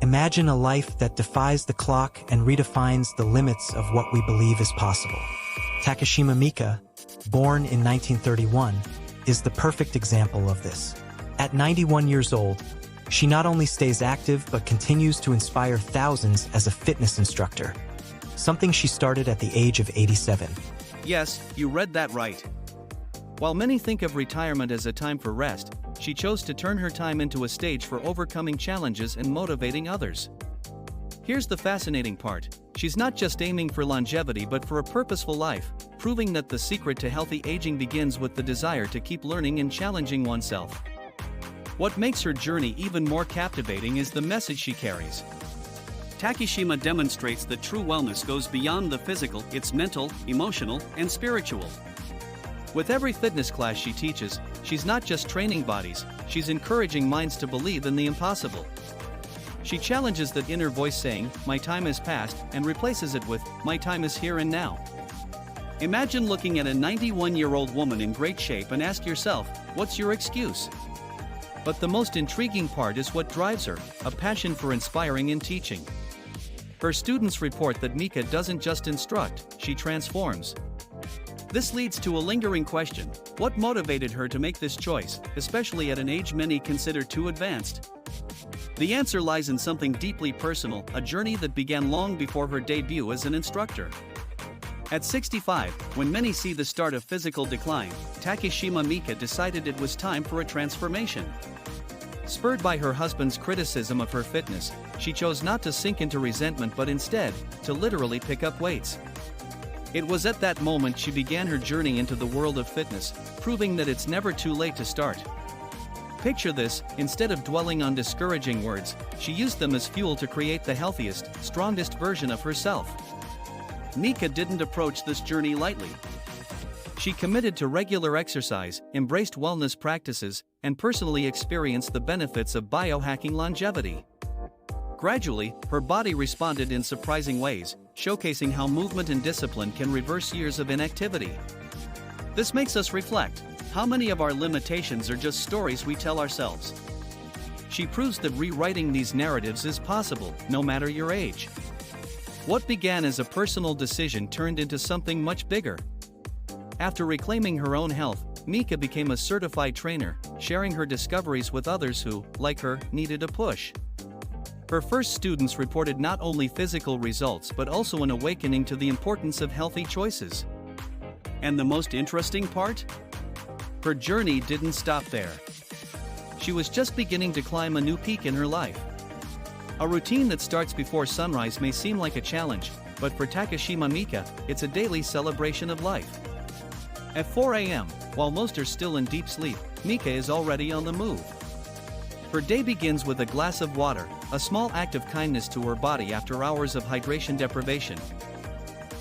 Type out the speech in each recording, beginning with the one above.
Imagine a life that defies the clock and redefines the limits of what we believe is possible. Takishima Mika, born in 1931, is the perfect example of this. At 91 years old, she not only stays active but continues to inspire thousands as a fitness instructor, something she started at the age of 87. Yes, you read that right. While many think of retirement as a time for rest, she chose to turn her time into a stage for overcoming challenges and motivating others. Here's the fascinating part. She's not just aiming for longevity but for a purposeful life, proving that the secret to healthy aging begins with the desire to keep learning and challenging oneself. What makes her journey even more captivating is the message she carries. Takishima demonstrates that true wellness goes beyond the physical, it's mental, emotional, and spiritual. With every fitness class she teaches, she's not just training bodies, she's encouraging minds to believe in the impossible. She challenges that inner voice saying, "My time is past," and replaces it with, "My time is here and now." Imagine looking at a 91-year-old woman in great shape and ask yourself, what's your excuse? But the most intriguing part is what drives her, a passion for inspiring and teaching. Her students report that Mika doesn't just instruct, she transforms. This leads to a lingering question: what motivated her to make this choice, especially at an age many consider too advanced? The answer lies in something deeply personal, a journey that began long before her debut as an instructor. At 65, when many see the start of physical decline, Takishima Mika decided it was time for a transformation. Spurred by her husband's criticism of her fitness, she chose not to sink into resentment but instead, to literally pick up weights. It was at that moment she began her journey into the world of fitness, proving that it's never too late to start. Picture this: instead of dwelling on discouraging words, she used them as fuel to create the healthiest, strongest version of herself. Mika didn't approach this journey lightly. She committed to regular exercise, embraced wellness practices, and personally experienced the benefits of biohacking longevity. Gradually, her body responded in surprising ways, showcasing how movement and discipline can reverse years of inactivity. This makes us reflect: how many of our limitations are just stories we tell ourselves? She proves that rewriting these narratives is possible, no matter your age. What began as a personal decision turned into something much bigger. After reclaiming her own health, Mika became a certified trainer, sharing her discoveries with others who, like her, needed a push. Her first students reported not only physical results but also an awakening to the importance of healthy choices. And the most interesting part? Her journey didn't stop there. She was just beginning to climb a new peak in her life. A routine that starts before sunrise may seem like a challenge, but for Takishima Mika, it's a daily celebration of life. At 4 a.m., while most are still in deep sleep, Mika is already on the move. Her day begins with a glass of water, a small act of kindness to her body after hours of hydration deprivation.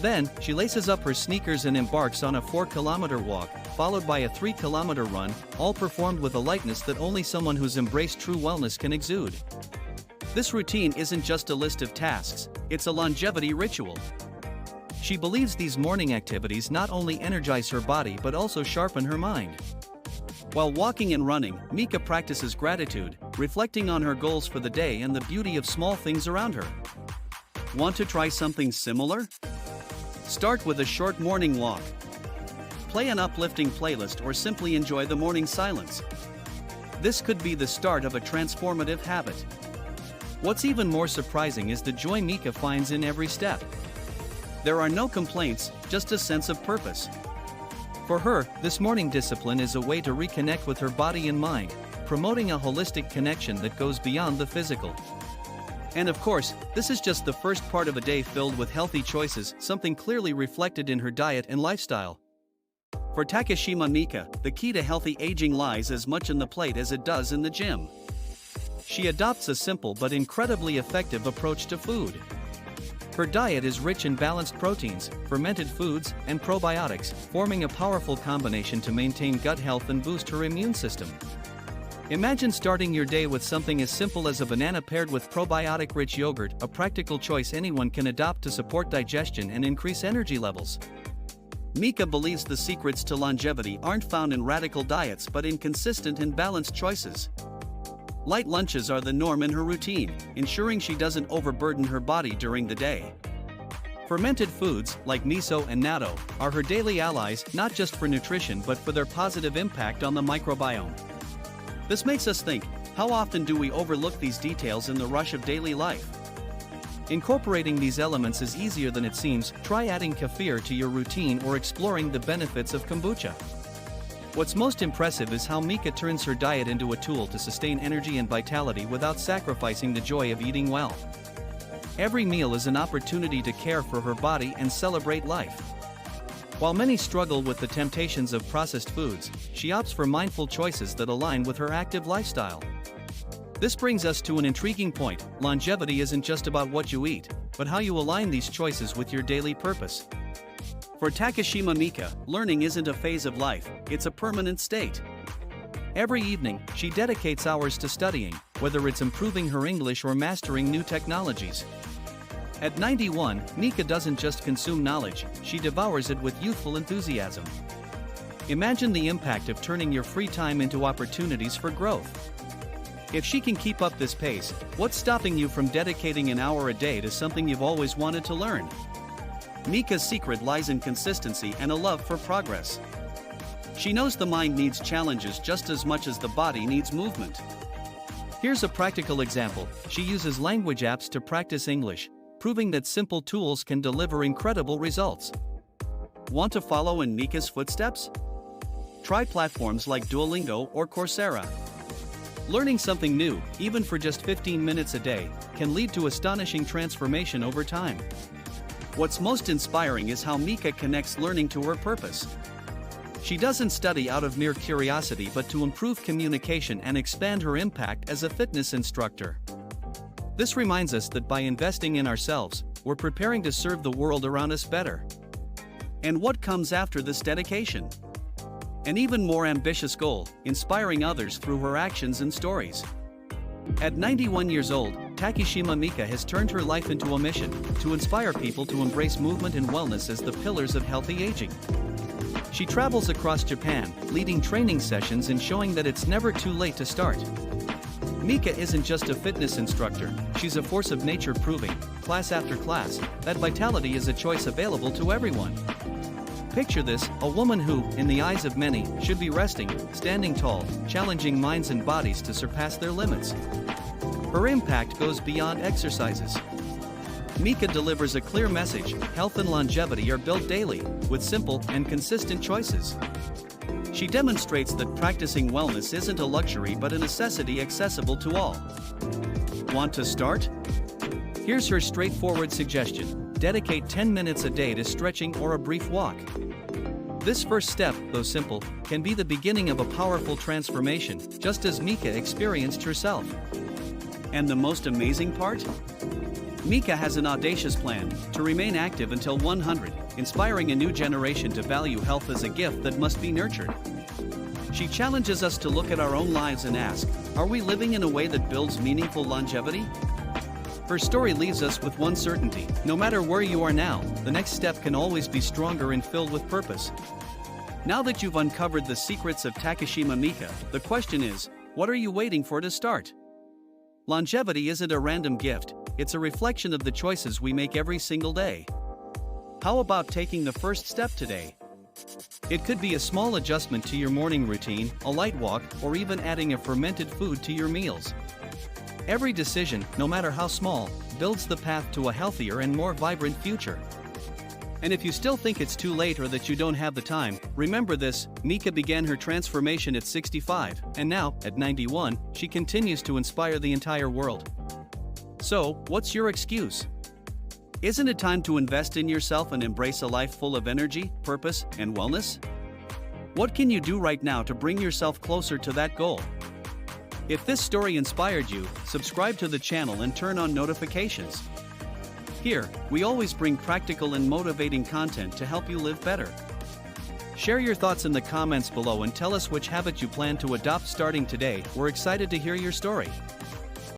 Then, she laces up her sneakers and embarks on a 4-kilometer walk, followed by a 3-kilometer run, all performed with a lightness that only someone who's embraced true wellness can exude. This routine isn't just a list of tasks, it's a longevity ritual. She believes these morning activities not only energize her body but also sharpen her mind. While walking and running, Mika practices gratitude, reflecting on her goals for the day and the beauty of small things around her. Want to try something similar? Start with a short morning walk. Play an uplifting playlist or simply enjoy the morning silence. This could be the start of a transformative habit. What's even more surprising is the joy Mika finds in every step. There are no complaints, just a sense of purpose. For her, this morning discipline is a way to reconnect with her body and mind, promoting a holistic connection that goes beyond the physical. And of course, this is just the first part of a day filled with healthy choices, something clearly reflected in her diet and lifestyle. For Takishima Mika, the key to healthy aging lies as much in the plate as it does in the gym. She adopts a simple but incredibly effective approach to food. Her diet is rich in balanced proteins, fermented foods, and probiotics, forming a powerful combination to maintain gut health and boost her immune system. Imagine starting your day with something as simple as a banana paired with probiotic-rich yogurt, a practical choice anyone can adopt to support digestion and increase energy levels. Mika believes the secrets to longevity aren't found in radical diets but in consistent and balanced choices. Light lunches are the norm in her routine, ensuring she doesn't overburden her body during the day. Fermented foods, like miso and natto, are her daily allies not just for nutrition but for their positive impact on the microbiome. This makes us think, how often do we overlook these details in the rush of daily life? Incorporating these elements is easier than it seems. Try adding kefir to your routine or exploring the benefits of kombucha. What's most impressive is how Mika turns her diet into a tool to sustain energy and vitality without sacrificing the joy of eating well. Every meal is an opportunity to care for her body and celebrate life. While many struggle with the temptations of processed foods, she opts for mindful choices that align with her active lifestyle. This brings us to an intriguing point: longevity isn't just about what you eat, but how you align these choices with your daily purpose. For Takishima Mika, learning isn't a phase of life, it's a permanent state. Every evening, she dedicates hours to studying, whether it's improving her English or mastering new technologies. At 91, Mika doesn't just consume knowledge, she devours it with youthful enthusiasm. Imagine the impact of turning your free time into opportunities for growth. If she can keep up this pace, what's stopping you from dedicating an hour a day to something you've always wanted to learn? Mika's secret lies in consistency and a love for progress. She knows the mind needs challenges just as much as the body needs movement. Here's a practical example: she uses language apps to practice English, proving that simple tools can deliver incredible results. Want to follow in Mika's footsteps? Try platforms like Duolingo or Coursera. Learning something new, even for just 15 minutes a day, can lead to astonishing transformation over time. What's most inspiring is how Mika connects learning to her purpose. She doesn't study out of mere curiosity but to improve communication and expand her impact as a fitness instructor. This reminds us that by investing in ourselves, we're preparing to serve the world around us better. And what comes after this dedication? An even more ambitious goal: inspiring others through her actions and stories. At 91 years old, Takishima Mika has turned her life into a mission to inspire people to embrace movement and wellness as the pillars of healthy aging. She travels across Japan, leading training sessions and showing that it's never too late to start. Mika isn't just a fitness instructor, she's a force of nature, proving, class after class, that vitality is a choice available to everyone. Picture this: a woman who, in the eyes of many, should be resting, standing tall, challenging minds and bodies to surpass their limits. Her impact goes beyond exercises. Mika delivers a clear message: health and longevity are built daily, with simple and consistent choices. She demonstrates that practicing wellness isn't a luxury but a necessity accessible to all. Want to start? Here's her straightforward suggestion: dedicate 10 minutes a day to stretching or a brief walk. This first step, though simple, can be the beginning of a powerful transformation, just as Mika experienced herself. And the most amazing part? Mika has an audacious plan to remain active until 100, inspiring a new generation to value health as a gift that must be nurtured. She challenges us to look at our own lives and ask, are we living in a way that builds meaningful longevity? Her story leaves us with one certainty: no matter where you are now, the next step can always be stronger and filled with purpose. Now that you've uncovered the secrets of Takishima Mika, the question is, what are you waiting for to start? Longevity isn't a random gift, it's a reflection of the choices we make every single day. How about taking the first step today? It could be a small adjustment to your morning routine, a light walk, or even adding a fermented food to your meals. Every decision, no matter how small, builds the path to a healthier and more vibrant future. And if you still think it's too late or that you don't have the time, remember this: Mika began her transformation at 65, and now, at 91, she continues to inspire the entire world. So, what's your excuse? Isn't it time to invest in yourself and embrace a life full of energy, purpose, and wellness? What can you do right now to bring yourself closer to that goal? If this story inspired you, subscribe to the channel and turn on notifications. Here, we always bring practical and motivating content to help you live better. Share your thoughts in the comments below and tell us which habit you plan to adopt starting today. We're excited to hear your story.